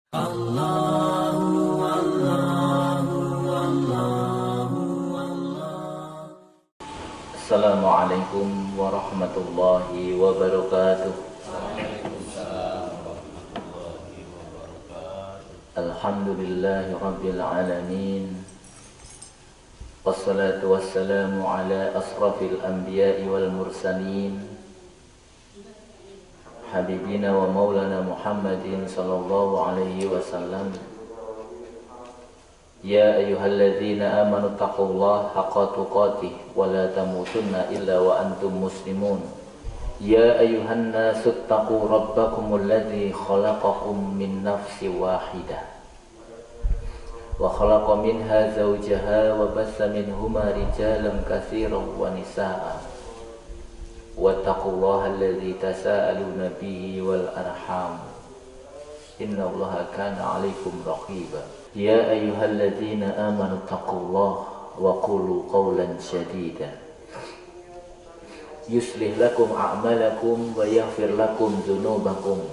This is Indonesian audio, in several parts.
Assalamualaikum warahmatullahi wabarakatuh. Alhamdulillahi rabbil alamin. Wassalatu wassalamu ala asrafil anbiya'i wal mursalin, habibina wa maulana Muhammadin sallallahu alaihi wasallam. Ya ayyuhalladzina amanu taqullaha haqqa tuqatih wa la tamutunna illa wa antum muslimun. Ya ayyuhan nasu taqu rabbakumul ladzi khalaqakum min nafsin wahidah wa khalaqa minha zawjaha wa bassa minhuma rijalan katsiran wa nisaa'a wattaqullaha alladzi tasaaluna bihi wal arham innallaha kana 'alaikum raqiba. Ya ayyuhalladzina amanu taqullaha wa qulu qawlan sadida yuslih lakum a'malakum wa yaghfir lakum dzunubakum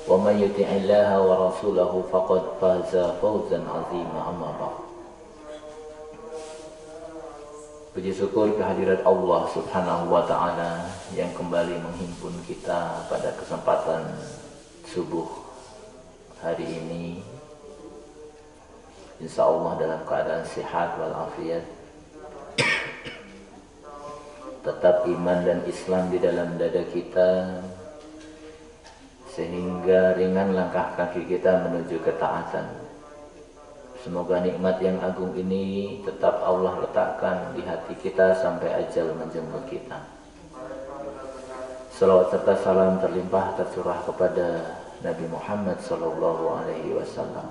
wa may yuti'illaha wa rasulahu faqad faza fawzan 'azima. Amma ba'd. Puji syukur kehadirat Allah Subhanahu wa taala yang kembali menghimpun kita pada kesempatan subuh hari ini, insyaallah dalam keadaan sehat walafiat, tetap iman dan Islam di dalam dada kita, sehingga ringan langkah kaki kita menuju ketaatan. Semoga nikmat yang agung ini tetap Allah letakkan di hati kita sampai ajal menjemput kita. Salawat serta salam terlimpah tercurah kepada Nabi Muhammad sallallahu alaihi wasallam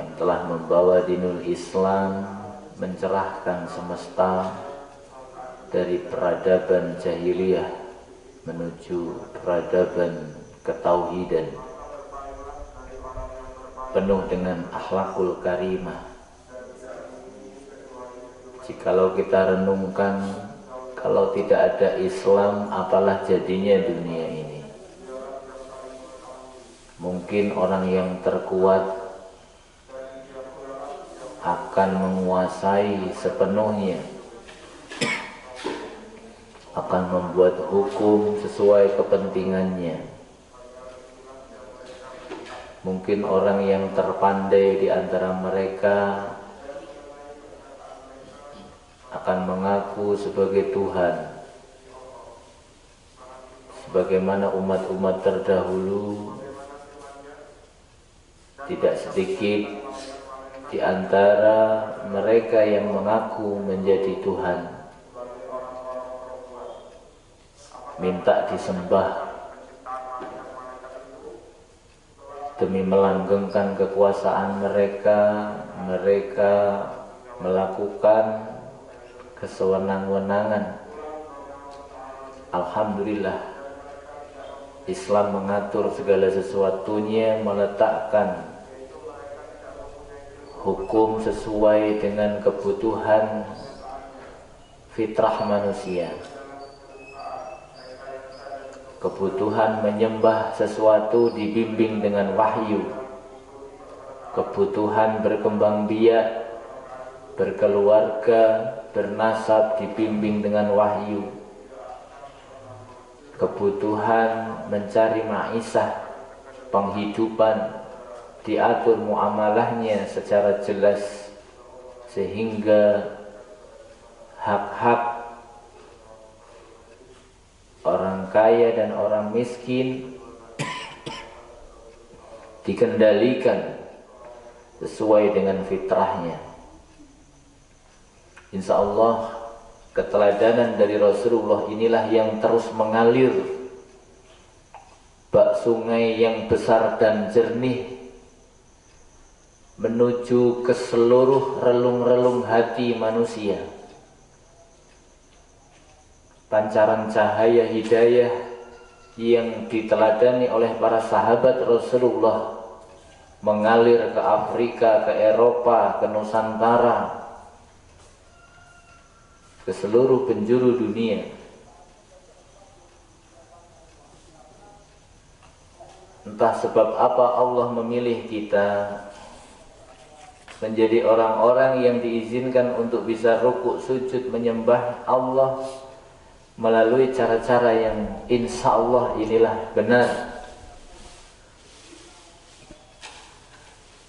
yang telah membawa dinul Islam, mencerahkan semesta dari peradaban jahiliyah menuju peradaban ketauhidan, penuh dengan akhlakul karimah. Jikalau kita renungkan, kalau tidak ada Islam, apalah jadinya dunia ini? Mungkin orang yang terkuat akan menguasai sepenuhnya, akan membuat hukum sesuai kepentingannya. Mungkin orang yang terpandai di antara mereka akan mengaku sebagai Tuhan, sebagaimana umat-umat terdahulu. Tidak sedikit di antara mereka yang mengaku menjadi Tuhan, minta disembah demi melanggengkan kekuasaan mereka. Mereka melakukan kesewenang-wenangan. Alhamdulillah, Islam mengatur segala sesuatunya, meletakkan hukum sesuai dengan kebutuhan fitrah manusia. Kebutuhan menyembah sesuatu dibimbing dengan wahyu. Kebutuhan berkembang biak, berkeluarga, bernasab dibimbing dengan wahyu. Kebutuhan mencari ma'isyah, penghidupan, diatur muamalahnya secara jelas, sehingga hak-hak orang kaya dan orang miskin dikendalikan sesuai dengan fitrahnya. Insya Allah keteladanan dari Rasulullah inilah yang terus mengalir bak sungai yang besar dan jernih menuju ke seluruh relung-relung hati manusia. Pancaran cahaya hidayah yang diteladani oleh para sahabat Rasulullah mengalir ke Afrika, ke Eropa, ke Nusantara, ke seluruh penjuru dunia. entah sebab apa Allah memilih kita menjadi orang-orang yang diizinkan untuk bisa rukuk sujud menyembah Allah melalui cara-cara yang insya Allah inilah benar,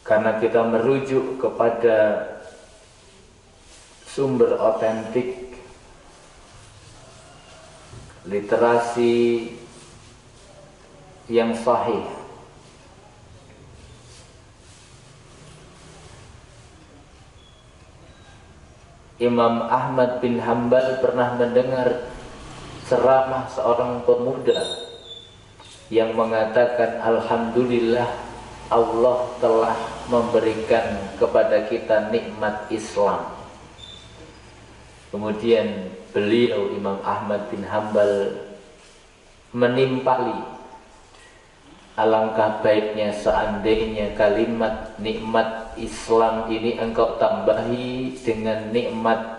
karena kita merujuk kepada sumber otentik, literasi yang sahih. Imam Ahmad bin Hanbal pernah mendengar ceramah seorang pemuda yang mengatakan, alhamdulillah Allah telah memberikan kepada kita nikmat Islam. Kemudian beliau Imam Ahmad bin Hanbal menimpali, alangkah baiknya seandainya kalimat nikmat Islam ini engkau tambahi dengan nikmat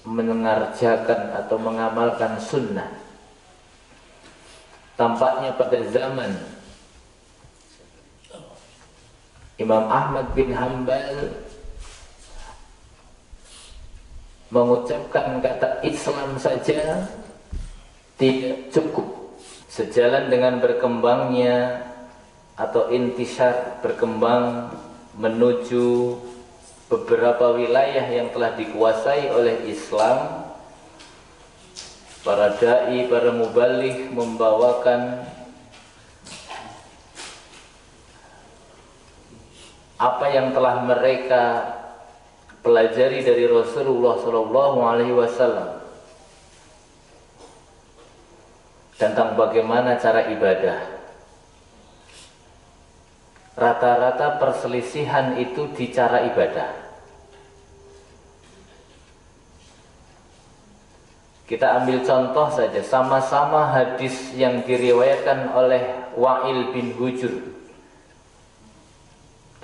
mengerjakan atau mengamalkan sunnah. Tampaknya pada zaman Imam Ahmad bin Hanbal mengucapkan kata Islam saja tidak cukup. Sejalan dengan berkembangnya atau intisar, berkembang menuju beberapa wilayah yang telah dikuasai oleh Islam, para da'i, para mubaligh membawakan apa yang telah mereka pelajari dari Rasulullah SAW tentang bagaimana cara ibadah. Rata-rata perselisihan itu di cara ibadah. Kita ambil contoh saja, sama-sama hadis yang diriwayatkan oleh Wa'il bin Hujr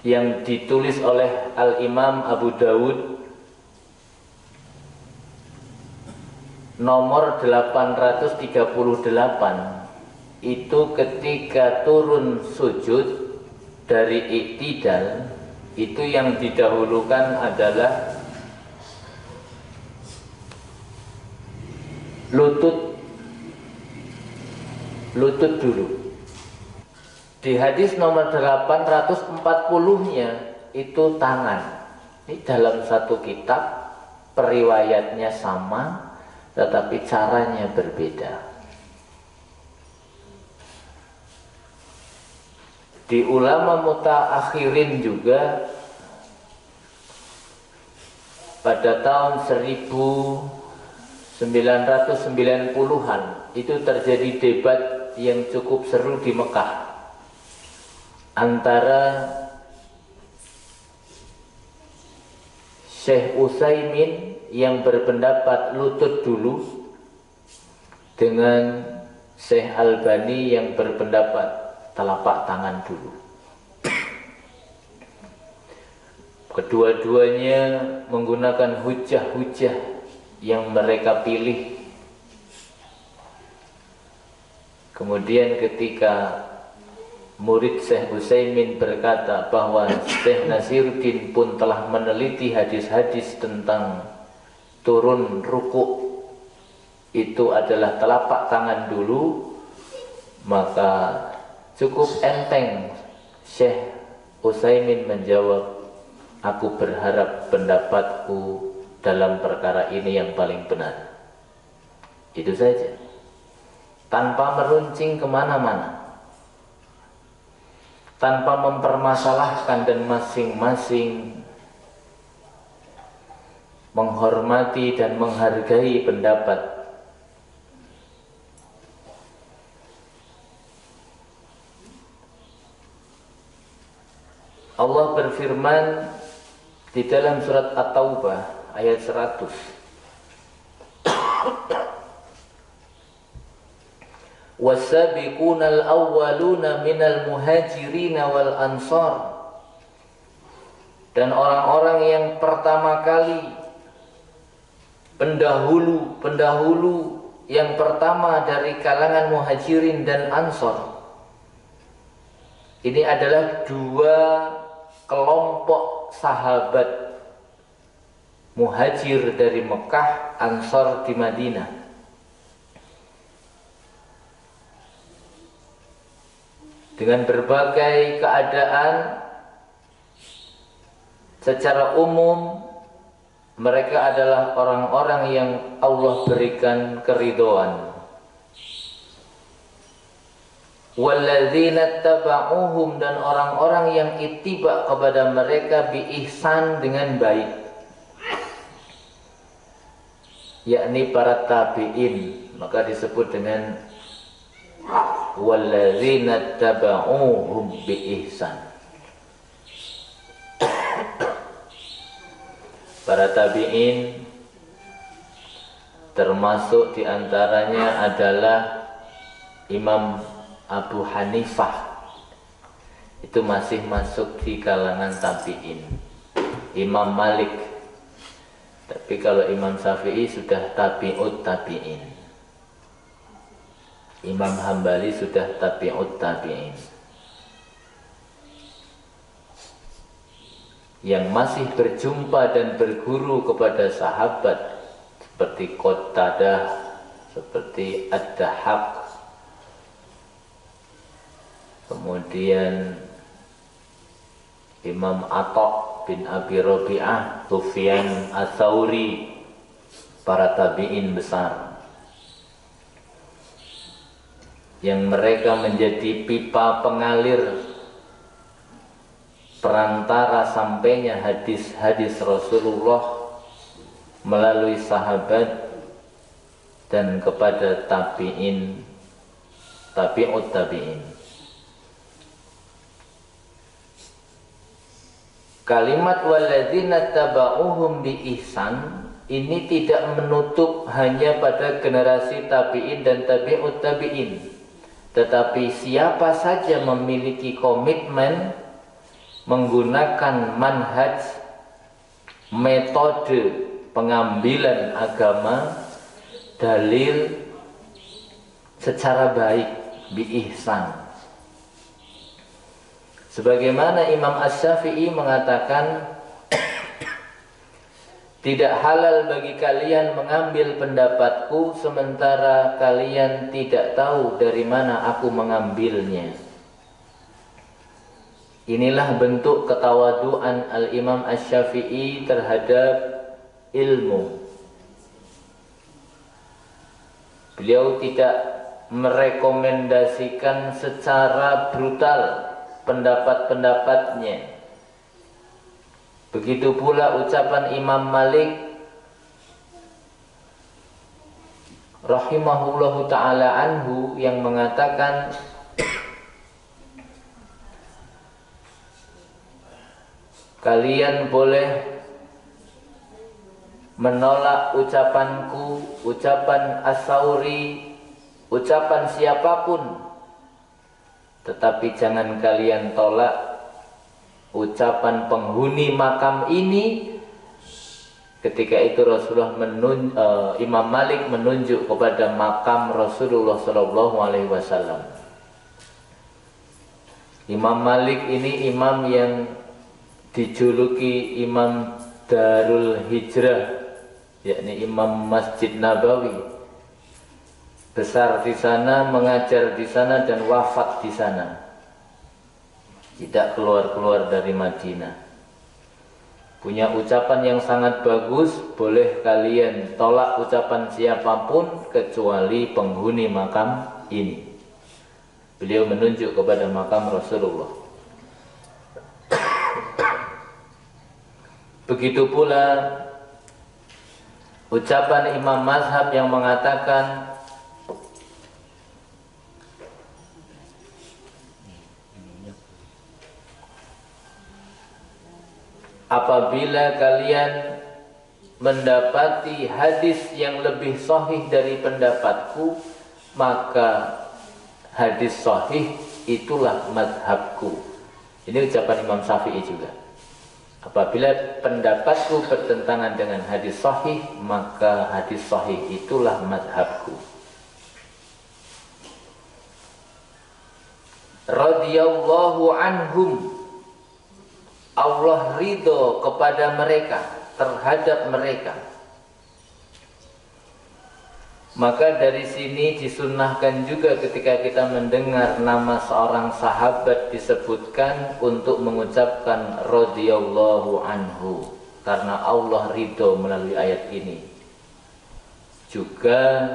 yang ditulis oleh Al-Imam Abu Dawud nomor 838, itu ketika turun sujud dari iktidal, itu yang didahulukan adalah lutut dulu. Di hadis nomor 840-nya itu tangan. Ini dalam satu kitab, periwayatnya sama tetapi caranya berbeda. Di ulama mutaakhirin juga pada tahun 1990-an itu terjadi debat yang cukup seru di Mekah antara Syekh Utsaimin yang berpendapat lutut dulu dengan Syekh Albani yang berpendapat telapak tangan dulu. Kedua-duanya menggunakan hujah-hujah yang mereka pilih. Kemudian ketika murid Syekh Utsaimin berkata bahwa Syekh Nasiruddin pun telah meneliti hadis-hadis tentang turun rukuk itu adalah telapak tangan dulu, maka cukup enteng Syekh Utsaimin menjawab, aku berharap pendapatku dalam perkara ini yang paling benar. Itu saja, tanpa meruncing kemana-mana, tanpa mempermasalahkan, dan masing-masing menghormati dan menghargai pendapat. Allah berfirman di dalam surat At-Taubah ayat 100. Was-sabiqunal awwaluna minal muhajirin wal ansar. Dan orang-orang yang pertama kali, pendahulu yang pertama dari kalangan muhajirin dan ansar, Ini adalah dua kelompok sahabat muhajir dari Mekah, Ansor di Madinah. Dengan berbagai keadaan, secara umum mereka adalah orang-orang yang Allah berikan keridhaan. Walladzina taba'uhum, dan orang-orang yang ittiba kepada mereka bi ihsan, dengan baik, yakni para tabi'in, maka disebut dengan walladzina taba'uhum bi ihsan. Para tabi'in termasuk diantaranya adalah Imam Abu Hanifah, itu masih masuk di kalangan tabi'in. Imam Malik, tapi kalau Imam Syafi'i sudah tabi'ut tabi'in. Imam Hambali sudah tabi'ut tabi'in. Yang masih berjumpa dan berguru kepada sahabat seperti Qatadah, seperti Ad-Dahhak, kemudian Imam Atha bin Abi Rabi'ah, Sufyan Ats-Tsauri, para tabi'in besar yang mereka menjadi pipa pengalir perantara sampainya hadis-hadis Rasulullah melalui sahabat dan kepada tabi'in, tabi'ut tabi'in. Kalimat walladzina taba'uhum bi ihsan ini tidak menutup hanya pada generasi tabi'in dan tabi'ut tabi'in, tetapi siapa saja memiliki komitmen menggunakan manhaj, metode pengambilan agama, dalil secara baik, bi ihsan. Sebagaimana Imam Asy-Syafi'i mengatakan, tidak halal bagi kalian mengambil pendapatku sementara kalian tidak tahu dari mana aku mengambilnya. Inilah bentuk ketawaduan Al-Imam Asy-Syafi'i terhadap ilmu. Beliau tidak merekomendasikan secara brutal pendapat-pendapatnya. Begitu pula ucapan Imam Malik rahimahullahu ta'ala anhu yang mengatakan, kalian boleh menolak ucapanku, ucapan Ats-Tsauri, ucapan siapapun, tetapi jangan kalian tolak ucapan penghuni makam ini. Ketika itu Rasulullah Imam Malik menunjuk kepada makam Rasulullah SAW. Imam Malik ini imam yang dijuluki Imam Darul Hijrah, yakni Imam Masjid Nabawi. Besar di sana, mengajar di sana, dan wafat di sana. Tidak keluar-keluar dari Madinah. Punya ucapan yang sangat bagus, boleh kalian tolak ucapan siapapun kecuali penghuni makam ini. Beliau menunjuk kepada makam Rasulullah. Begitu pula ucapan Imam Mazhab yang mengatakan, apabila kalian mendapati hadis yang lebih sahih dari pendapatku, maka hadis sahih itulah mazhabku. Ini ucapan Imam Syafi'i juga. Apabila pendapatku bertentangan dengan hadis sahih, maka hadis sahih itulah mazhabku. radhiyallahu anhum, Allah ridho kepada mereka, terhadap mereka. Maka dari sini disunnahkan juga ketika kita mendengar nama seorang sahabat disebutkan untuk mengucapkan radhiyallahu anhu, karena Allah ridho melalui ayat ini. Juga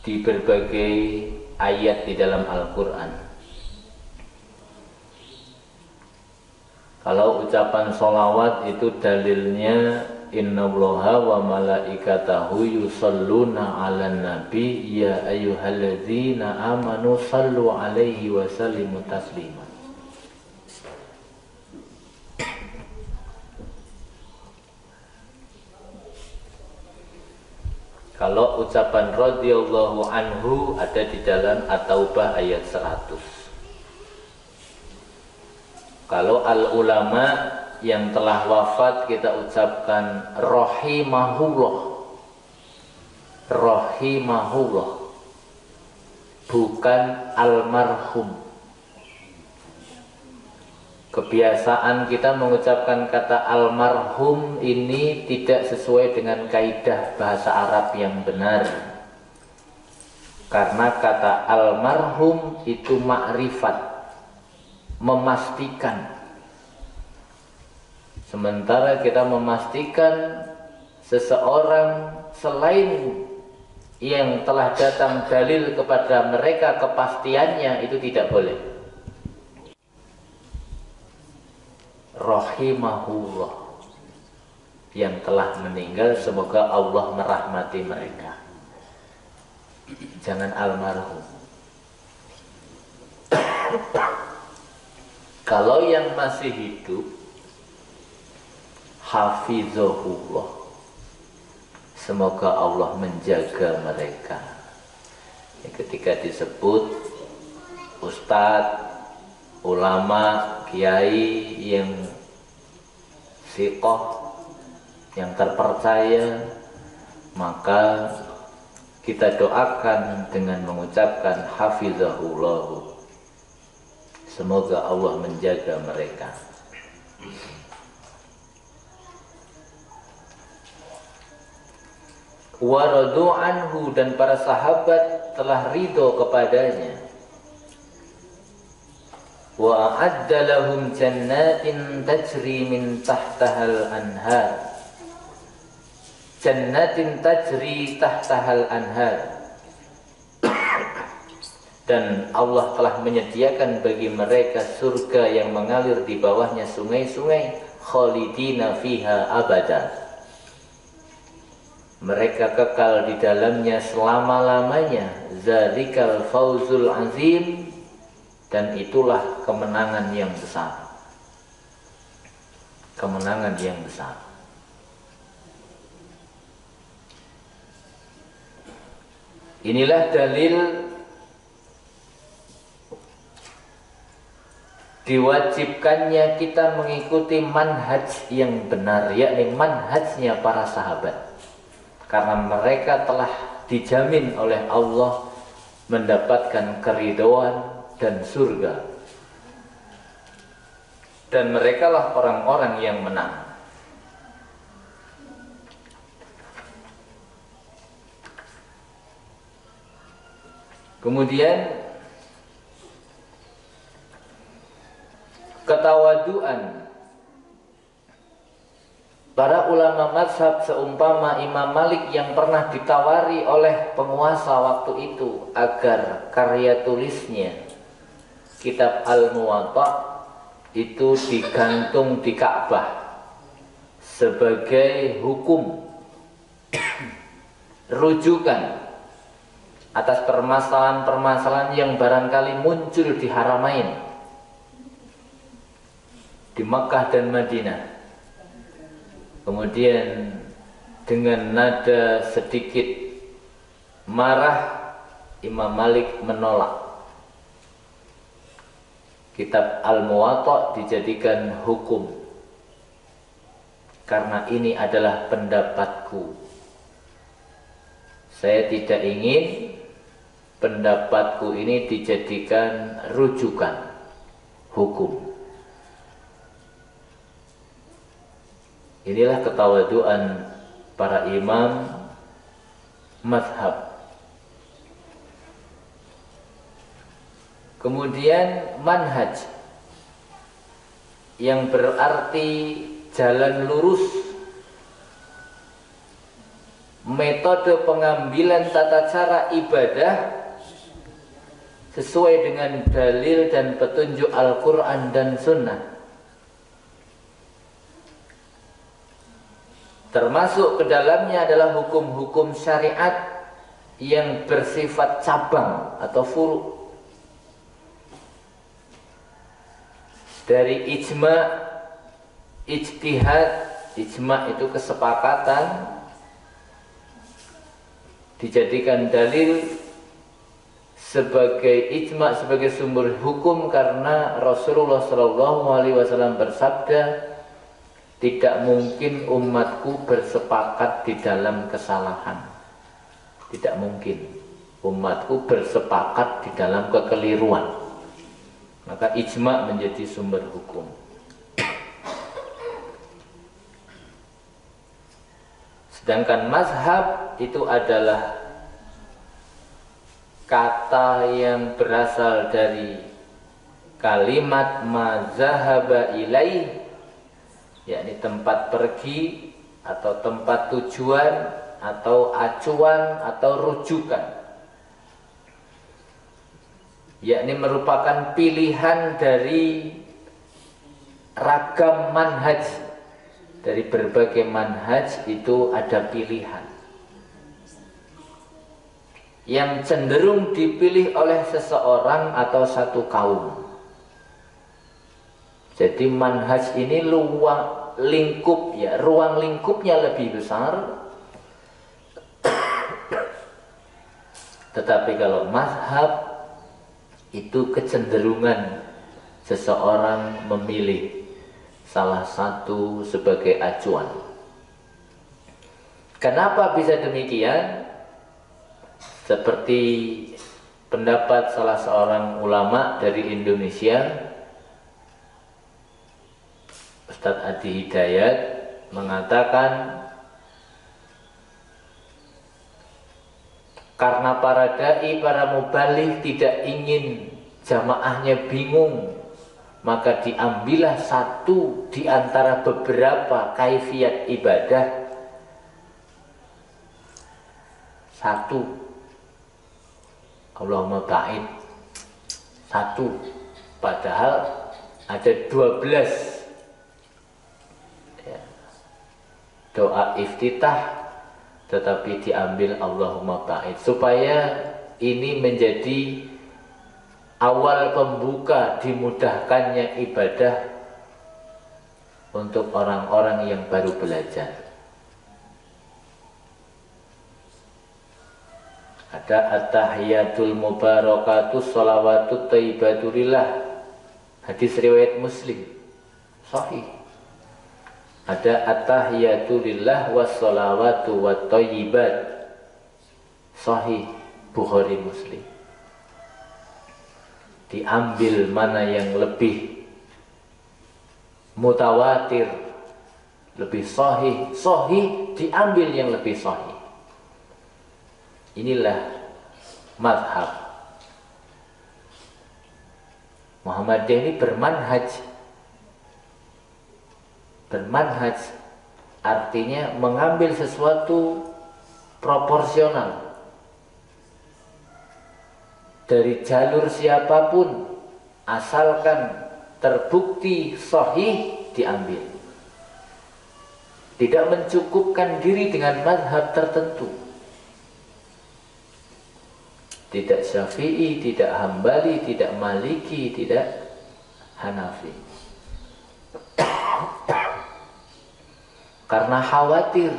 di berbagai ayat di dalam Al-Quran. Kalau ucapan sholawat itu dalilnya innallaha wa malaikatahu yusalluna 'alan nabi ya ayyuhalladzina amanu sallu 'alaihi wa sallimu taslima. Kalau ucapan radhiyallahu anhu ada di dalam At-Taubah ayat 100. Kalau al-ulama yang telah wafat kita ucapkan rahimahullah, rahimahullah, bukan almarhum. Kebiasaan kita mengucapkan kata almarhum ini tidak sesuai dengan kaidah bahasa Arab yang benar. Karena kata almarhum itu makrifat, memastikan. Sementara kita memastikan seseorang selain yang telah datang dalil kepada mereka kepastiannya, itu tidak boleh. Rahimahullah, yang telah meninggal semoga Allah merahmati mereka. Jangan almarhum. Kalau yang masih hidup, hafizahullah, semoga Allah menjaga mereka. Ketika disebut ustadz, ulama, kiai yang siqah, yang terpercaya, maka kita doakan dengan mengucapkan hafizahullah, semoga Allah menjaga mereka. Wa radu anhu, dan para sahabat telah ridho kepadanya. Wa a'adda lahum jannatin tajri min tahtahal anhar, jannatin tajri tahtahal anhar, dan Allah telah menyediakan bagi mereka surga yang mengalir di bawahnya sungai-sungai, khalidina fiha abada, mereka kekal di dalamnya selama-lamanya. Zalikal fauzul azim, dan itulah kemenangan yang besar. Kemenangan yang besar. Inilah dalil diwajibkannya kita mengikuti manhaj yang benar, yakni manhajnya para sahabat. Karena mereka telah dijamin oleh Allah mendapatkan keridhaan dan surga, dan merekalah orang-orang yang menang. Kemudian ketawaduan para ulama mazhab seumpama Imam Malik yang pernah ditawari oleh penguasa waktu itu agar karya tulisnya kitab Al-Muwatta itu digantung di Ka'bah sebagai hukum rujukan atas permasalahan-permasalahan yang barangkali muncul di Haramain, di Makkah dan Madinah. Kemudian dengan nada sedikit marah, Imam Malik menolak kitab Al-Muwatta dijadikan hukum, karena ini adalah pendapatku. Saya tidak ingin pendapatku ini dijadikan rujukan hukum. Inilah ketawaduan para imam mazhab. Kemudian manhaj, yang berarti jalan lurus, metode pengambilan tata cara ibadah sesuai dengan dalil dan petunjuk Al-Quran dan Sunnah. Termasuk ke dalamnya adalah hukum-hukum syariat yang bersifat cabang atau furu'. Dari ijma', ijtihad, ijma' itu kesepakatan, dijadikan dalil sebagai ijma', sebagai sumber hukum karena Rasulullah SAW bersabda, tidak mungkin umatku bersepakat di dalam kesalahan. Tidak mungkin umatku bersepakat di dalam kekeliruan. Maka ijma' menjadi sumber hukum. Sedangkan mazhab itu adalah kata yang berasal dari kalimat mazhaba ilaih, yakni tempat pergi atau tempat tujuan atau acuan atau rujukan, yakni merupakan pilihan dari ragam manhaj. Dari berbagai manhaj itu ada pilihan yang cenderung dipilih oleh seseorang atau satu kaum. Jadi manhaj ini ruang lingkupnya lebih besar. Tetapi kalau mazhab itu kecenderungan seseorang memilih salah satu sebagai acuan. Kenapa bisa demikian? Seperti pendapat salah seorang ulama dari Indonesia, Ustadz Adi Hidayat, mengatakan karena para dai, para mubaligh tidak ingin jamaahnya bingung, maka diambillah satu di antara beberapa kaifiat ibadah. Satu, Allahumma ba'id. Satu, padahal ada 12 doa iftitah, tetapi diambil Allahumma ba'id, supaya ini menjadi awal pembuka dimudahkannya ibadah untuk orang-orang yang baru belajar. Ada at-tahiyatul mubarakatus sholawatut thayyibatulillah, hadis riwayat Muslim sahih. Ada at-tahiyatulillah wassalawatu wattayyibat, sahih Bukhari Muslim. Diambil mana yang lebih mutawatir, lebih sahih, diambil yang lebih sahih. Inilah mazhab. Muhammadiyah ini bermanhaj. Bermanhaj artinya mengambil sesuatu proporsional dari jalur siapapun, asalkan terbukti sahih diambil. Tidak mencukupkan diri dengan mazhab tertentu. Tidak Syafi'i, tidak Hambali, tidak Maliki, tidak Hanafi. Karena khawatir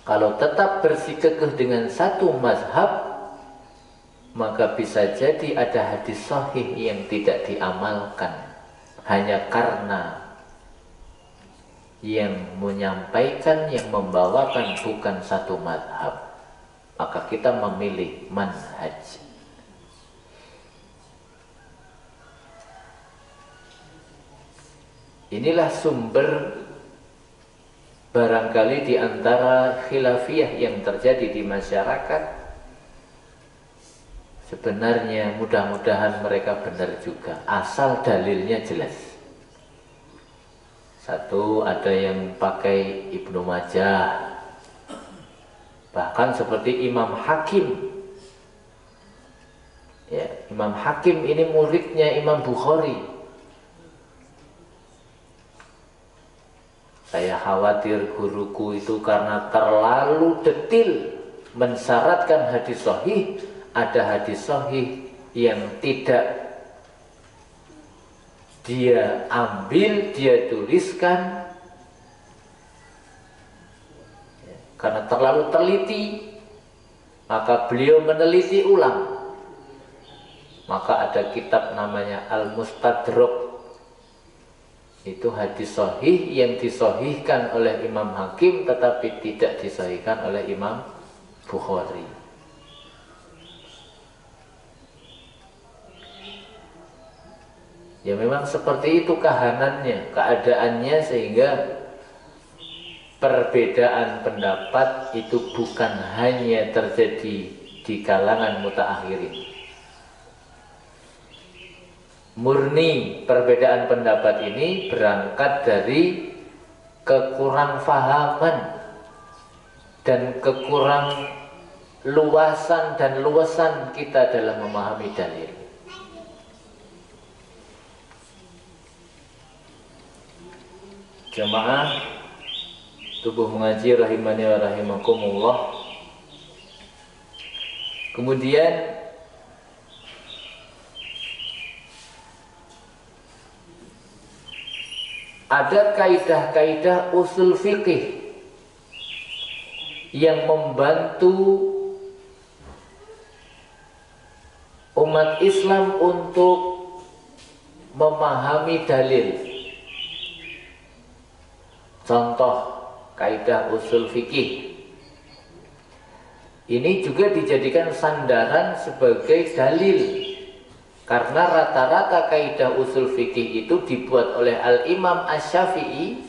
kalau tetap bersikukuh dengan satu mazhab, maka bisa jadi ada hadis sahih yang tidak diamalkan hanya karena yang menyampaikan, yang membawakan bukan satu mazhab maka kita memilih manhaj. Inilah sumber barangkali di antara khilafiyah yang terjadi di masyarakat. Sebenarnya mudah-mudahan mereka benar juga, asal dalilnya jelas. Satu, ada yang pakai Ibnu Majah, bahkan seperti Imam Hakim. Ya, Imam Hakim ini muridnya Imam Bukhari. Saya khawatir guruku itu karena terlalu detil mensyaratkan hadis sahih. Ada hadis sahih yang tidak dia ambil, dia tuliskan karena terlalu teliti, maka beliau meneliti ulang. Maka ada kitab namanya Al-Mustadrak. Itu hadis sahih yang disahihkan oleh Imam Hakim tetapi tidak disahihkan oleh Imam Bukhari. Ya memang seperti itu kahanannya, keadaannya, sehingga perbedaan pendapat itu bukan hanya terjadi di kalangan mutaakhirin. Murni perbedaan pendapat ini berangkat dari kekurangfahaman dan kekurang luasan dan luasan kita dalam memahami dalil. Jamaah tubuh mengaji rahimani wa rahimakumullah. Kemudian ada kaidah-kaidah usul fikih yang membantu umat Islam untuk memahami dalil. Contoh kaidah usul fikih ini juga dijadikan sandaran sebagai dalil. Karena rata-rata kaidah usul fikih itu dibuat oleh Al-Imam Asy-Syafi'i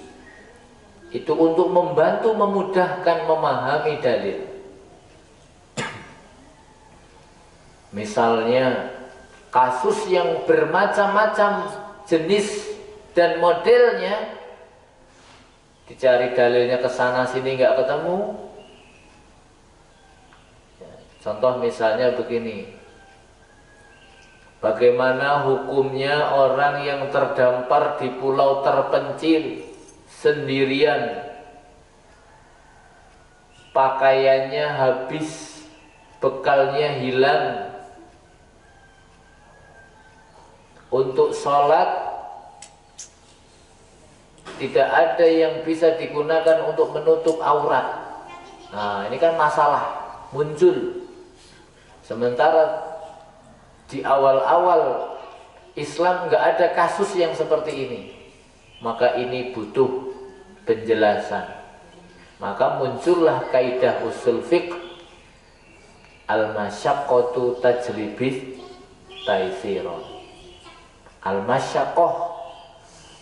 itu untuk membantu memudahkan memahami dalil. Misalnya kasus yang bermacam-macam jenis dan modelnya, dicari dalilnya ke sana sini nggak ketemu. Contoh misalnya begini. Bagaimana hukumnya orang yang terdampar di pulau terpencil sendirian, pakaiannya habis, bekalnya hilang, untuk sholat tidak ada yang bisa digunakan untuk menutup aurat. Nah ini kan masalah muncul. Sementara di awal-awal Islam nggak ada kasus yang seperti ini, maka ini butuh penjelasan. Maka muncullah kaidah usul fiqh al-masyaqqatu tajlibit taisiron. Al-masyaqqah,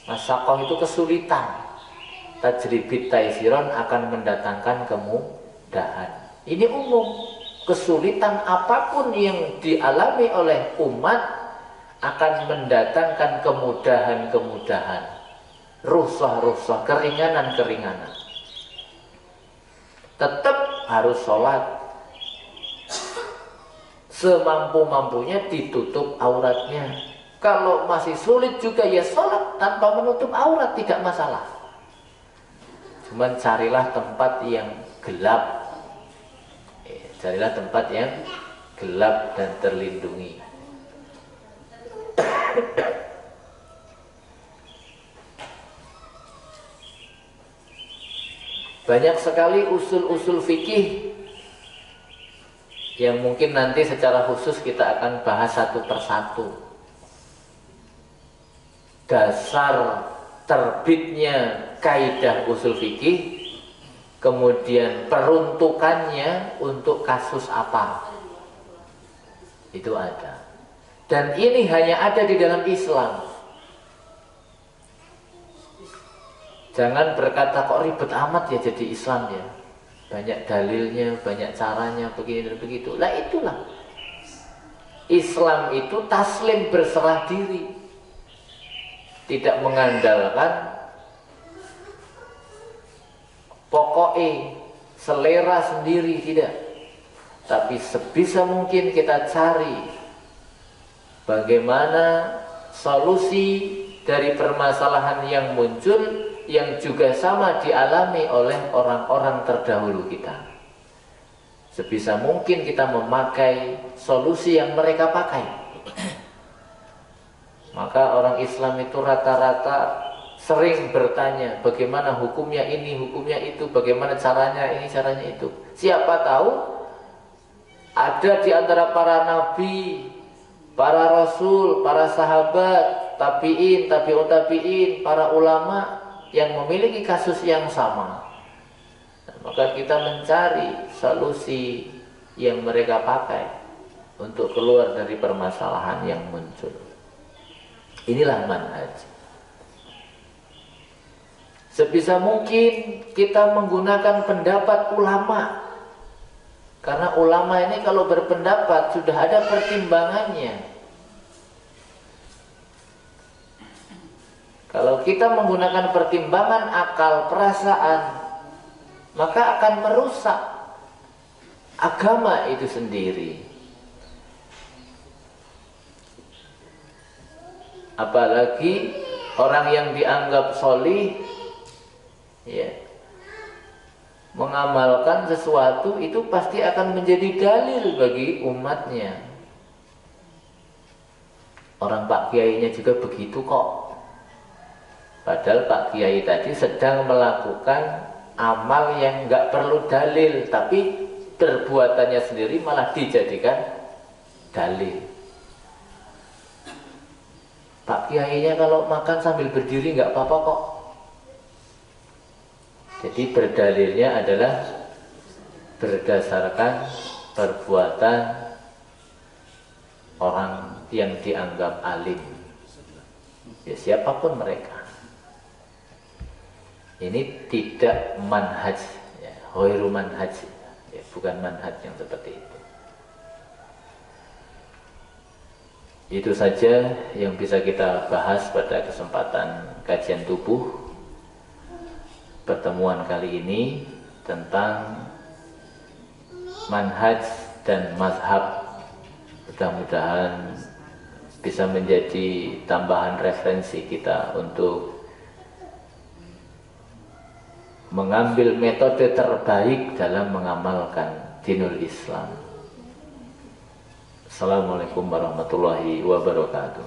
masyaqqah itu kesulitan, tajlibit taisiron akan mendatangkan kemudahan. Ini umum. Kesulitan apapun yang dialami oleh umat akan mendatangkan kemudahan-kemudahan, rukhsah-rukhsah, keringanan-keringanan. Tetap harus sholat, semampu-mampunya ditutup auratnya. Kalau masih sulit juga ya sholat tanpa menutup aurat, tidak masalah. Cuman carilah tempat yang gelap. Carilah tempat yang gelap dan terlindungi. Banyak sekali usul-usul fikih yang mungkin nanti secara khusus kita akan bahas satu persatu. Dasar terbitnya kaidah usul fikih kemudian peruntukannya untuk kasus apa, itu ada. Dan ini hanya ada di dalam Islam. Jangan berkata kok ribet amat ya jadi Islam ya, banyak dalilnya, banyak caranya, begini dan begitu. Lah itulah Islam, itu taslim, berserah diri, tidak mengandalkan pokoknya selera sendiri, tidak. Tapi sebisa mungkin kita cari bagaimana solusi dari permasalahan yang muncul, yang juga sama dialami oleh orang-orang terdahulu kita. Sebisa mungkin kita memakai solusi yang mereka pakai. Maka orang Islam itu rata-rata sering bertanya, bagaimana hukumnya ini, hukumnya itu, bagaimana caranya ini, caranya itu. Siapa tahu ada di antara para nabi, para rasul, para sahabat, tabi'in, tabi'ut tabi'in, para ulama yang memiliki kasus yang sama. Maka kita mencari solusi yang mereka pakai untuk keluar dari permasalahan yang muncul. Inilah manhaj. Sebisa mungkin kita menggunakan pendapat ulama, karena ulama ini kalau berpendapat sudah ada pertimbangannya. Kalau kita menggunakan pertimbangan akal, perasaan, maka akan merusak agama itu sendiri. Apalagi orang yang dianggap sholih, ya, mengamalkan sesuatu itu pasti akan menjadi dalil bagi umatnya. Orang Pak Kiainya juga begitu kok. Padahal Pak Kiai tadi sedang melakukan amal yang nggak perlu dalil, tapi perbuatannya sendiri malah dijadikan dalil. Pak Kiainya kalau makan sambil berdiri nggak apa-apa kok. Jadi berdalilnya adalah berdasarkan perbuatan orang yang dianggap alim, ya siapapun mereka. Ini tidak manhaj, ya, ghairu manhaj, ya, bukan manhaj yang seperti itu. Itu saja yang bisa kita bahas pada kesempatan kajian tubuh pertemuan kali ini tentang manhaj dan mazhab. Mudah-mudahan bisa menjadi tambahan referensi kita untuk mengambil metode terbaik dalam mengamalkan dinul Islam. Assalamualaikum warahmatullahi wabarakatuh.